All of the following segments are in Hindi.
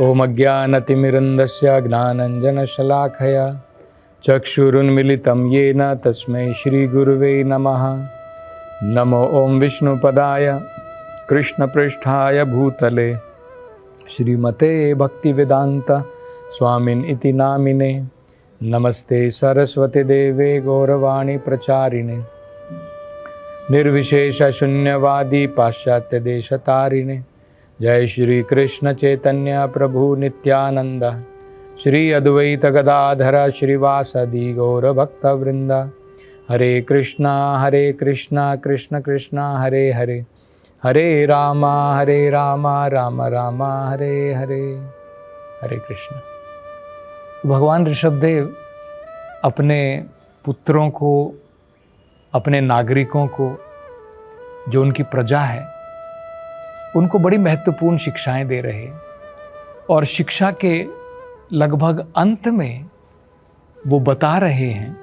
ओम अज्ञानतिमिरन्दस्य ज्ञानञ्जनशलाखया चक्षुरुन्मिलितं येन तस्मै श्रीगुरुवे नमः। नमो ओम विष्णुपदाय कृष्णपृष्ठाय भूतले श्रीमते भक्तिवेदांत स्वामिन इति नामिने। नमस्ते सरस्वती देवे गौरवाणी प्रचारिणे निर्विशेष शून्यवादी पाश्चात्य देशतारिणे। जय श्री कृष्ण चैतन्य प्रभु नित्यानंद श्री अद्वैत गदाधर श्रीवासदि गौर भक्तवृंद। हरे कृष्णा कृष्ण कृष्ण हरे हरे, हरे राम राम राम हरे हरे। हरे कृष्ण। भगवान ऋषभदेव अपने पुत्रों को, अपने नागरिकों को, जो उनकी प्रजा है, उनको बड़ी महत्वपूर्ण शिक्षाएं दे रहे हैं। और शिक्षा के लगभग अंत में वो बता रहे हैं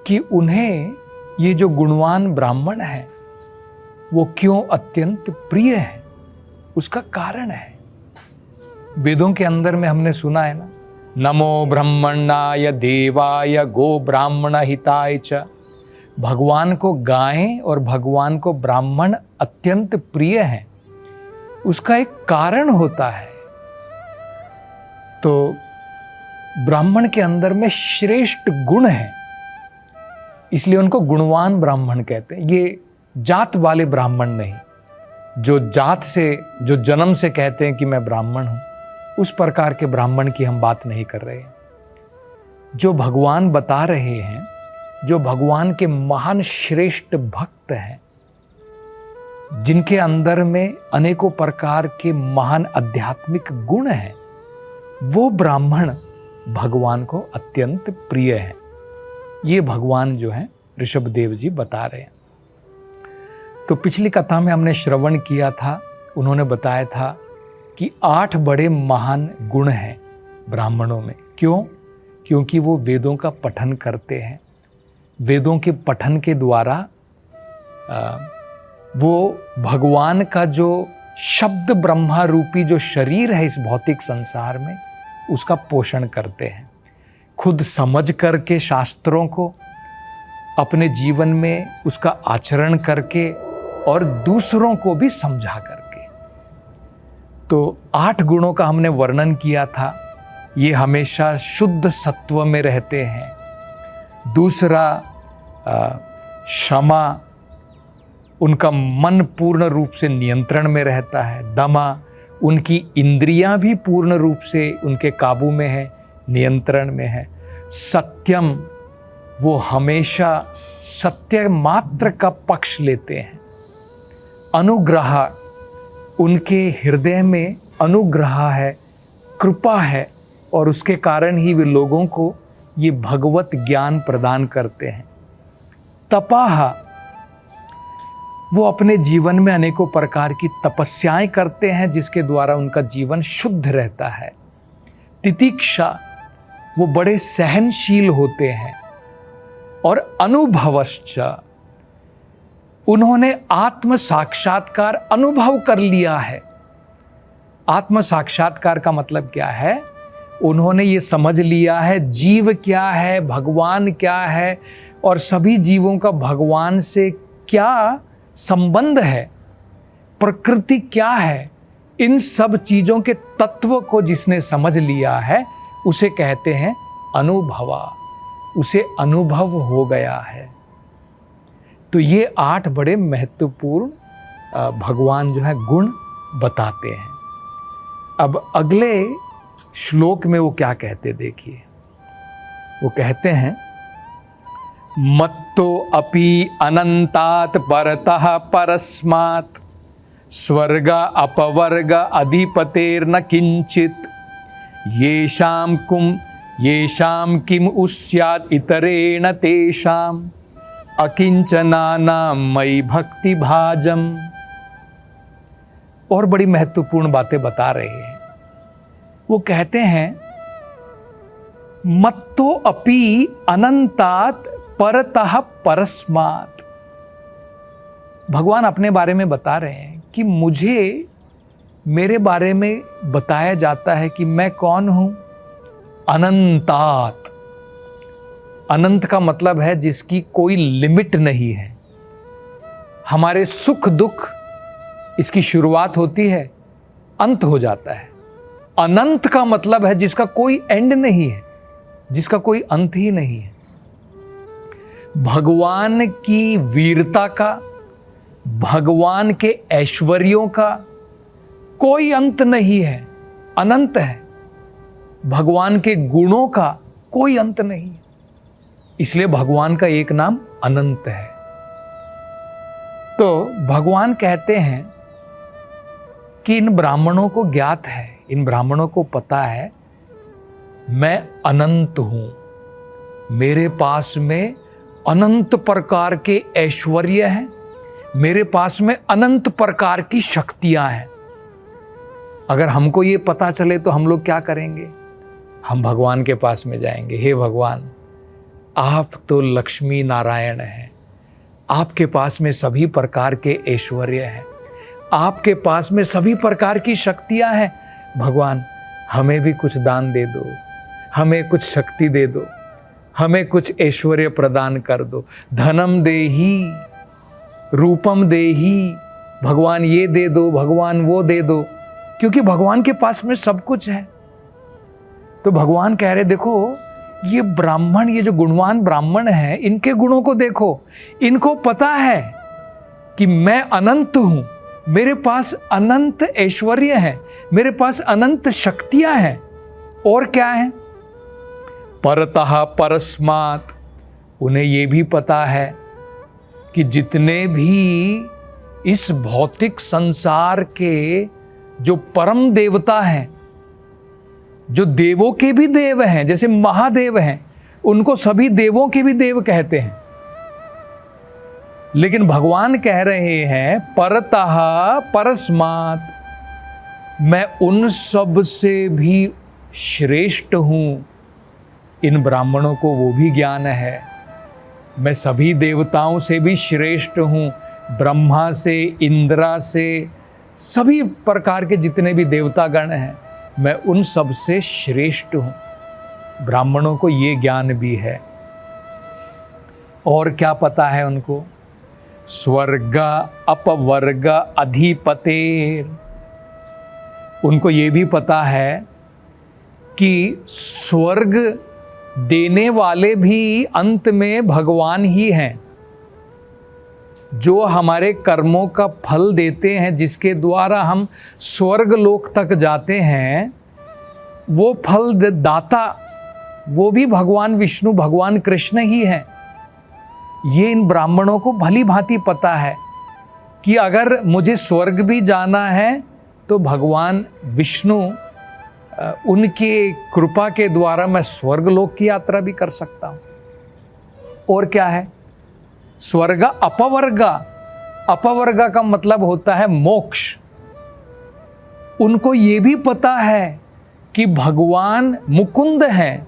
कि उन्हें ये जो गुणवान ब्राह्मण है वो क्यों अत्यंत प्रिय है। उसका कारण है, वेदों के अंदर में हमने सुना है ना, नमो ब्रह्मणाय देवाय गो ब्राह्मण हिताय च। भगवान को गायें और भगवान को ब्राह्मण अत्यंत प्रिय हैं। उसका एक कारण होता है। तो ब्राह्मण के अंदर में श्रेष्ठ गुण है, इसलिए उनको गुणवान ब्राह्मण कहते हैं। ये जात वाले ब्राह्मण नहीं, जो जात से, जो जन्म से कहते हैं कि मैं ब्राह्मण हूं, उस प्रकार के ब्राह्मण की हम बात नहीं कर रहे। जो भगवान बता रहे हैं, जो भगवान के महान श्रेष्ठ भक्त हैं, जिनके अंदर में अनेकों प्रकार के महान आध्यात्मिक गुण हैं, वो ब्राह्मण भगवान को अत्यंत प्रिय है। ये भगवान जो है ऋषभदेव जी बता रहे हैं। तो पिछली कथा में हमने श्रवण किया था, उन्होंने बताया था कि 8 बड़े महान गुण हैं ब्राह्मणों में। क्यों? क्योंकि वो वेदों का पठन करते हैं। वेदों के पठन के द्वारा वो भगवान का जो शब्द ब्रह्मा रूपी जो शरीर है इस भौतिक संसार में, उसका पोषण करते हैं। खुद समझ करके शास्त्रों को अपने जीवन में उसका आचरण करके और दूसरों को भी समझा करके। तो 8 गुणों का हमने वर्णन किया था। ये हमेशा शुद्ध सत्व में रहते हैं। दूसरा क्षमा, उनका मन पूर्ण रूप से नियंत्रण में रहता है। दमा, उनकी इंद्रियां भी पूर्ण रूप से उनके काबू में है, नियंत्रण में है। सत्यम, वो हमेशा सत्य मात्र का पक्ष लेते हैं। अनुग्रह, उनके हृदय में अनुग्रह है, कृपा है, और उसके कारण ही वे लोगों को ये भगवत ज्ञान प्रदान करते हैं। तपाह, वो अपने जीवन में अनेकों प्रकार की तपस्याएं करते हैं, जिसके द्वारा उनका जीवन शुद्ध रहता है। तितिक्षा, वो बड़े सहनशील होते हैं। और अनुभवश्च, उन्होंने आत्म साक्षात्कार अनुभव कर लिया है। आत्म साक्षात्कार का मतलब क्या है? उन्होंने ये समझ लिया है जीव क्या है, भगवान क्या है, और सभी जीवों का भगवान से क्या संबंध है, प्रकृति क्या है। इन सब चीजों के तत्व को जिसने समझ लिया है उसे कहते हैं अनुभवा। उसे अनुभव हो गया है। तो ये 8 बड़े महत्वपूर्ण भगवान जो है गुण बताते हैं। अब अगले श्लोक में वो क्या कहते देखिए। वो कहते हैं, मत्तो अपि अनंतात परतः परस्मात् स्वर्ग अपवर्ग अधिपतेर्न किंचित येषां किम उस्यात् इतरेण तेषां अकिंचनानां मयि भक्ति भाजम। और बड़ी महत्वपूर्ण बातें बता रहे हैं। वो कहते हैं, मत्तो अपि अनंतात परतः परस्मात्। भगवान अपने बारे में बता रहे हैं कि मुझे मेरे बारे में बताया जाता है कि मैं कौन हूं? अनंतात। अनंत का मतलब है जिसकी कोई लिमिट नहीं है। हमारे सुख दुख इसकी शुरुआत होती है, अंत हो जाता है। अनंत का मतलब है जिसका कोई एंड नहीं है, जिसका कोई अंत ही नहीं है। भगवान की वीरता का, भगवान के ऐश्वर्यों का कोई अंत नहीं है, अनंत है। भगवान के गुणों का कोई अंत नहीं है, इसलिए भगवान का एक नाम अनंत है। तो भगवान कहते हैं कि इन ब्राह्मणों को ज्ञात है, इन ब्राह्मणों को पता है मैं अनंत हूं, मेरे पास में अनंत प्रकार के ऐश्वर्य हैं, मेरे पास में अनंत प्रकार की शक्तियां हैं। अगर हमको ये पता चले तो हम लोग क्या करेंगे? हम भगवान के पास में जाएंगे। हे भगवान, आप तो लक्ष्मी नारायण हैं, आपके पास में सभी प्रकार के ऐश्वर्य हैं, आपके पास में सभी प्रकार की शक्तियां हैं। भगवान, हमें भी कुछ दान दे दो, हमें कुछ शक्ति दे दो, हमें कुछ ऐश्वर्य प्रदान कर दो। धनम देही, रूपम देही, भगवान ये दे दो, भगवान वो दे दो, क्योंकि भगवान के पास में सब कुछ है। तो भगवान कह रहे, देखो ये ब्राह्मण, ये जो गुणवान ब्राह्मण है, इनके गुणों को देखो। इनको पता है कि मैं अनंत हूं, मेरे पास अनंत ऐश्वर्य है, मेरे पास अनंत शक्तियां हैं। और क्या है? परतः परस्मात्, उन्हें ये भी पता है कि जितने भी इस भौतिक संसार के जो परम देवता हैं, जो देवों के भी देव हैं, जैसे महादेव हैं, उनको सभी देवों के भी देव कहते हैं। लेकिन भगवान कह रहे हैं परतः परस्मात्, मैं उन सब से भी श्रेष्ठ हूं। इन ब्राह्मणों को वो भी ज्ञान है, मैं सभी देवताओं से भी श्रेष्ठ हूं। ब्रह्मा से, इंद्रा से, सभी प्रकार के जितने भी देवतागण हैं, मैं उन सब से श्रेष्ठ हूं। ब्राह्मणों को ये ज्ञान भी है। और क्या पता है उनको? स्वर्ग अपवर्ग अधिपतेर, उनको ये भी पता है कि स्वर्ग देने वाले भी अंत में भगवान ही हैं। जो हमारे कर्मों का फल देते हैं, जिसके द्वारा हम स्वर्ग लोक तक जाते हैं, वो फल दाता वो भी भगवान विष्णु, भगवान कृष्ण ही है। ये इन ब्राह्मणों को भली भांति पता है कि अगर मुझे स्वर्ग भी जाना है तो भगवान विष्णु उनके कृपा के द्वारा मैं स्वर्ग लोक की यात्रा भी कर सकता हूं। और क्या है? स्वर्ग अपवर्ग, अपवर्ग का मतलब होता है मोक्ष। उनको ये भी पता है कि भगवान मुकुंद हैं,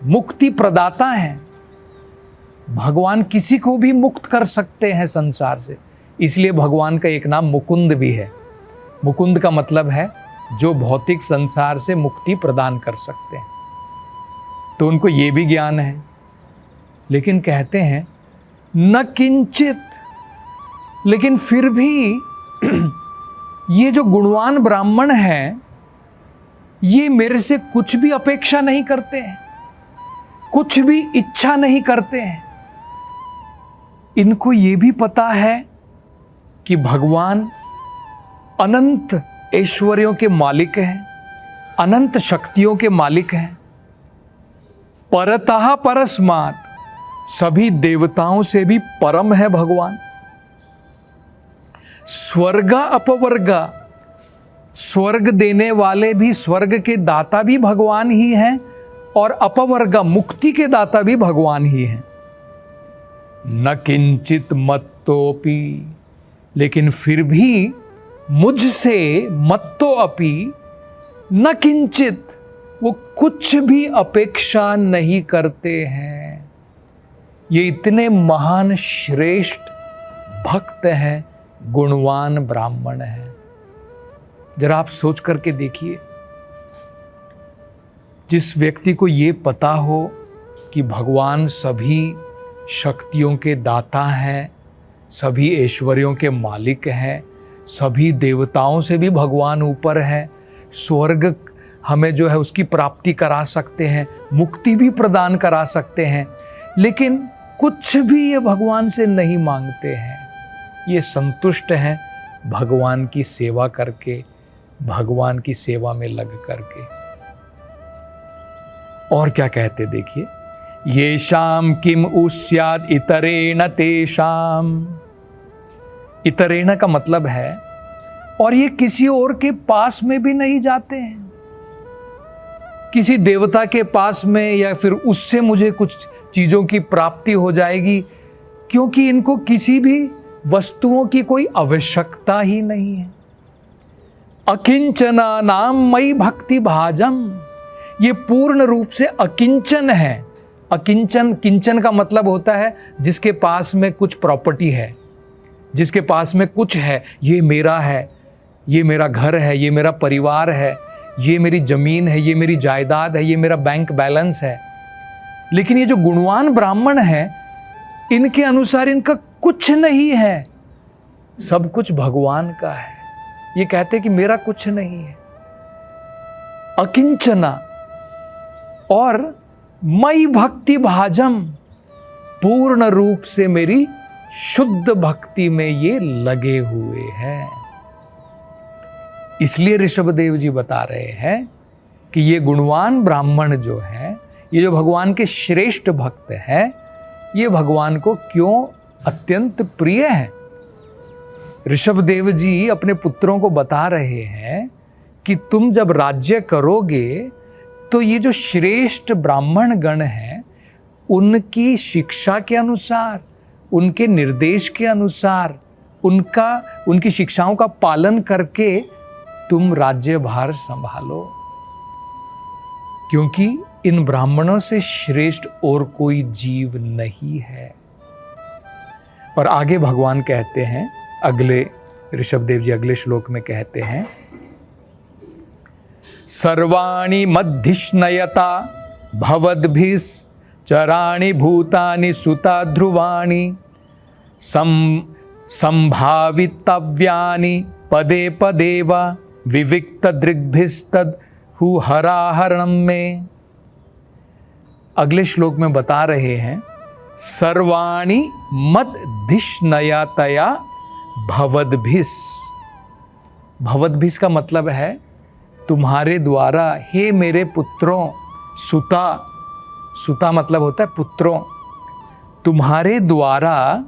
मुक्ति प्रदाता हैं। भगवान किसी को भी मुक्त कर सकते हैं संसार से, इसलिए भगवान का एक नाम मुकुंद भी है। मुकुंद का मतलब है जो भौतिक संसार से मुक्ति प्रदान कर सकते हैं। तो उनको ये भी ज्ञान है। लेकिन कहते हैं न किंचित, लेकिन फिर भी ये जो गुणवान ब्राह्मण हैं, ये मेरे से कुछ भी अपेक्षा नहीं करते हैं, कुछ भी इच्छा नहीं करते हैं। इनको ये भी पता है कि भगवान अनंत ऐश्वर्यों के मालिक हैं, अनंत शक्तियों के मालिक हैं। परतः परस्मात्, सभी देवताओं से भी परम है भगवान। स्वर्ग अपवर्ग, स्वर्ग देने वाले भी, स्वर्ग के दाता भी भगवान ही हैं, और अपवर्ग मुक्ति के दाता भी भगवान ही हैं। न किंचित मत्तोपि, लेकिन फिर भी मुझसे मत्तो अपि न किंचित, वो कुछ भी अपेक्षा नहीं करते हैं। ये इतने महान श्रेष्ठ भक्त हैं, गुणवान ब्राह्मण हैं। जरा आप सोच करके देखिए, जिस व्यक्ति को ये पता हो कि भगवान सभी शक्तियों के दाता हैं, सभी ऐश्वर्यों के मालिक हैं, सभी देवताओं से भी भगवान ऊपर है, स्वर्ग हमें जो है उसकी प्राप्ति करा सकते हैं, मुक्ति भी प्रदान करा सकते हैं, लेकिन कुछ भी ये भगवान से नहीं मांगते हैं। ये संतुष्ट हैं भगवान की सेवा करके, भगवान की सेवा में लग करके। और क्या कहते देखिए, ये शाम किम उस्याद इतरेण तेषाम। इतरेण का मतलब है और ये किसी और के पास में भी नहीं जाते हैं, किसी देवता के पास में या फिर उससे मुझे कुछ चीज़ों की प्राप्ति हो जाएगी, क्योंकि इनको किसी भी वस्तुओं की कोई आवश्यकता ही नहीं है। अकिंचना नाम मई भक्ति भाजम, ये पूर्ण रूप से अकिंचन है। अकिंचन, किंचन का मतलब होता है जिसके पास में कुछ प्रॉपर्टी है, जिसके पास में कुछ है, ये मेरा है, ये मेरा घर है, ये मेरा परिवार है, ये मेरी ज़मीन है, ये मेरी जायदाद है, ये मेरा बैंक बैलेंस है। लेकिन ये जो गुणवान ब्राह्मण है, इनके अनुसार इनका कुछ नहीं है, सब कुछ भगवान का है। ये कहते कि मेरा कुछ नहीं है। अकिंचना और मई भक्ति भाजम, पूर्ण रूप से मेरी शुद्ध भक्ति में ये लगे हुए हैं। इसलिए ऋषभदेव जी बता रहे हैं कि ये गुणवान ब्राह्मण जो है, ये जो भगवान के श्रेष्ठ भक्त हैं, ये भगवान को क्यों अत्यंत प्रिय हैं। ऋषभदेव जी अपने पुत्रों को बता रहे हैं कि तुम जब राज्य करोगे तो ये जो श्रेष्ठ ब्राह्मण गण हैं, उनकी शिक्षा के अनुसार, उनके निर्देश के अनुसार, उनकी शिक्षाओं का पालन करके तुम राज्यभार संभालो, क्योंकि इन ब्राह्मणों से श्रेष्ठ और कोई जीव नहीं है। और आगे भगवान कहते हैं, अगले ऋषभदेव जी अगले श्लोक में कहते हैं, सर्वाणि मद्धिष्णयता भवद्भिस् चराणि भूतानि सुता ध्रुवाणि संभावितव्यानि पदे पदे वा विविक्त दृग्भिस्तद हुहराहरणम में। अगले श्लोक में बता रहे हैं, सर्वाणि मद्धिष्णयतया भवद्भिस्। भवद्भिस् का मतलब है तुम्हारे द्वारा, हे मेरे पुत्रों, सुता, सुता मतलब होता है पुत्रों, तुम्हारे द्वारा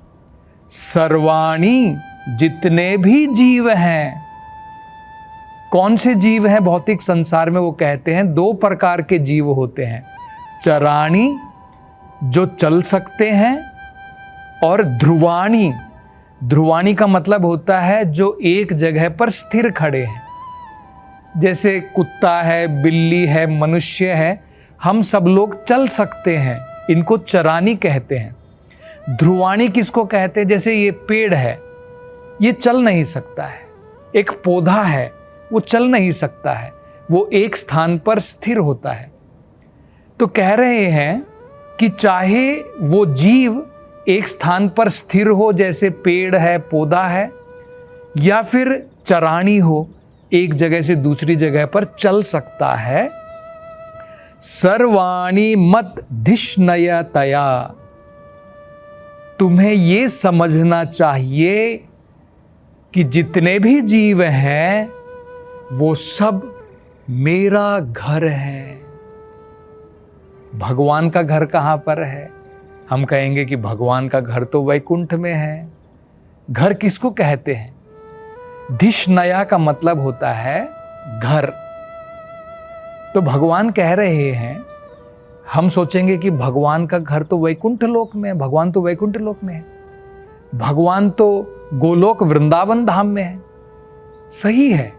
सर्वाणि, जितने भी जीव हैं। कौन से जीव हैं भौतिक संसार में? वो कहते हैं दो प्रकार के जीव होते हैं, चराणी जो चल सकते हैं, और ध्रुवाणी। ध्रुवाणी का मतलब होता है जो एक जगह पर स्थिर खड़े हैं, जैसे कुत्ता है, बिल्ली है, मनुष्य है, हम सब लोग चल सकते हैं, इनको चरानी कहते हैं। ध्रुवाणी किसको कहते हैं? जैसे ये पेड़ है, ये चल नहीं सकता है, एक पौधा है, वो चल नहीं सकता है, वो एक स्थान पर स्थिर होता है। तो कह रहे हैं कि चाहे वो जीव एक स्थान पर स्थिर हो, जैसे पेड़ है, पौधा है, या फिर चराणी हो, एक जगह से दूसरी जगह पर चल सकता है। सर्वाणि मद्धिष्णयतया, तुम्हें ये समझना चाहिए कि जितने भी जीव हैं वो सब मेरा घर है। भगवान का घर कहाँ पर है? हम कहेंगे कि भगवान का घर तो वैकुंठ में है। घर किसको कहते हैं? धिष्णया का मतलब होता है घर। तो भगवान कह रहे हैं, हम सोचेंगे कि भगवान का घर तो वैकुंठ लोक में है, भगवान तो वैकुंठ लोक में है, भगवान तो गोलोक वृंदावन धाम में है। सही है,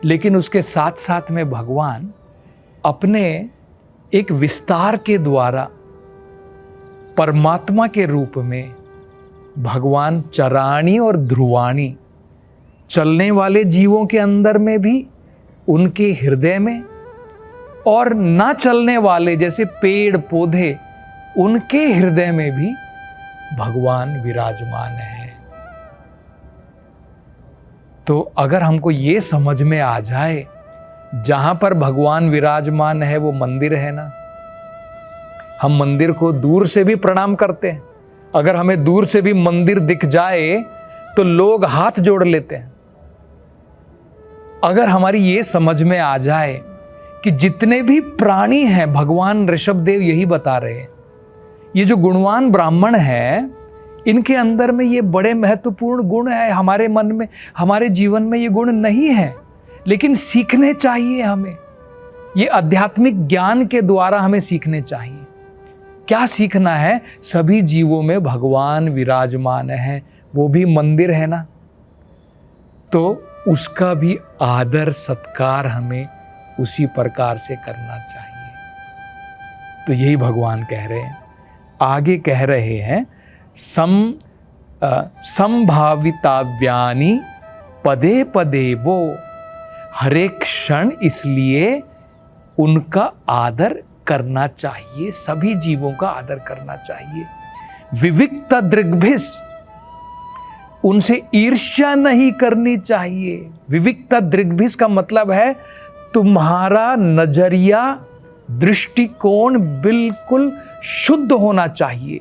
लेकिन उसके साथ साथ में भगवान अपने एक विस्तार के द्वारा परमात्मा के रूप में भगवान चराणी और ध्रुवाणी, चलने वाले जीवों के अंदर में भी, उनके हृदय में, और ना चलने वाले जैसे पेड़ पौधे, उनके हृदय में भी भगवान विराजमान है। तो अगर हमको ये समझ में आ जाए, जहां पर भगवान विराजमान है वो मंदिर है ना। हम मंदिर को दूर से भी प्रणाम करते हैं। अगर हमें दूर से भी मंदिर दिख जाए तो लोग हाथ जोड़ लेते हैं। अगर हमारी ये समझ में आ जाए कि जितने भी प्राणी हैं, भगवान ऋषभदेव यही बता रहे हैं, ये जो गुणवान ब्राह्मण हैं, इनके अंदर में ये बड़े महत्वपूर्ण गुण है। हमारे मन में, हमारे जीवन में ये गुण नहीं है, लेकिन सीखने चाहिए हमें। ये आध्यात्मिक ज्ञान के द्वारा हमें सीखने चाहिए। क्या सीखना है? सभी जीवों में भगवान विराजमान है, वो भी मंदिर है ना, तो उसका भी आदर सत्कार हमें उसी प्रकार से करना चाहिए। तो यही भगवान कह रहे हैं। आगे कह रहे हैं, संभाविताव्यानि पदे पदे वो, हर एक क्षण इसलिए उनका आदर करना चाहिए। सभी जीवों का आदर करना चाहिए। विविक्त दृग्भिस, उनसे ईर्ष्या नहीं करनी चाहिए। विविक्त दृग्भिस का मतलब है तुम्हारा नजरिया, दृष्टिकोण बिल्कुल शुद्ध होना चाहिए।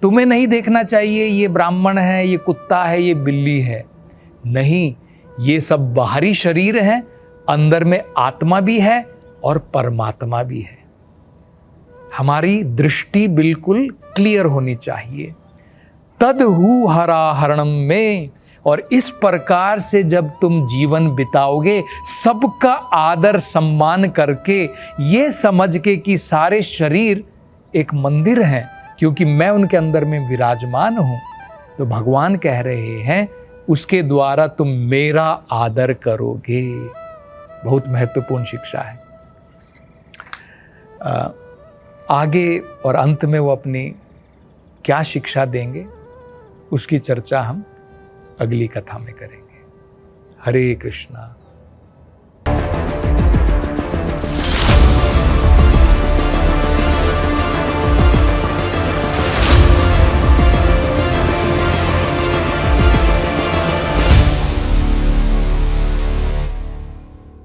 तुम्हें नहीं देखना चाहिए ये ब्राह्मण है, ये कुत्ता है, ये बिल्ली है। नहीं, ये सब बाहरी शरीर हैं, अंदर में आत्मा भी है और परमात्मा भी है। हमारी दृष्टि बिल्कुल क्लियर होनी चाहिए। तदहु हराहरणम में, और इस प्रकार से जब तुम जीवन बिताओगे, सबका आदर सम्मान करके, ये समझ के कि सारे शरीर एक मंदिर हैं, क्योंकि मैं उनके अंदर में विराजमान हूं, तो भगवान कह रहे हैं उसके द्वारा तुम मेरा आदर करोगे। बहुत महत्वपूर्ण शिक्षा है। आगे और अंत में वो अपनी क्या शिक्षा देंगे, उसकी चर्चा हम अगली कथा में करेंगे। हरे कृष्णा।